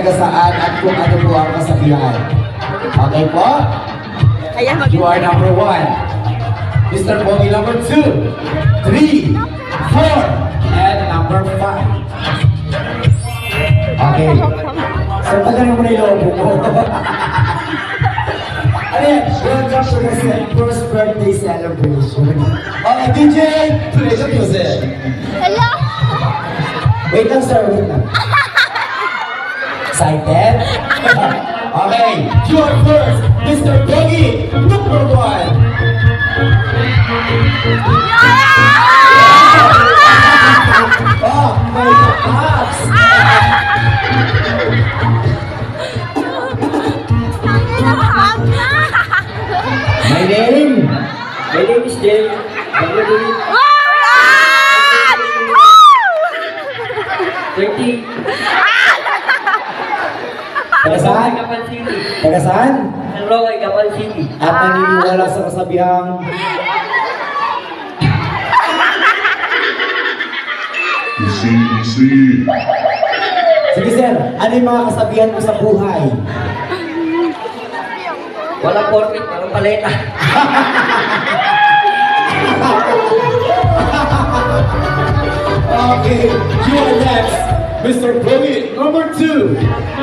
taga saan at kung ano po ang kasabihan. Okay po? You are number 1. Mr. Pogi number 2, 3, 4, and number 5. Okay. So, tagal mo na yung lobo mo. Ano yan? Welcome to the first birthday celebration. Okay, DJ, play the music. Hello? Wait lang, sir. Wait lang. Excited? Okay, your first, Mr. Pogi, number 1. Oh, my gosh! My name? My name is Jay. I'm graduate 30. Taga saan? Gapan City. Taga saan? San Roque, Gapan City. At naniniwala sa kasabihang Easy. sige sir, ano yung mga kasabihan mo sa buhay? Walang portrait, walang paleta. Okay, you're next, Mr. Pogi, number 2.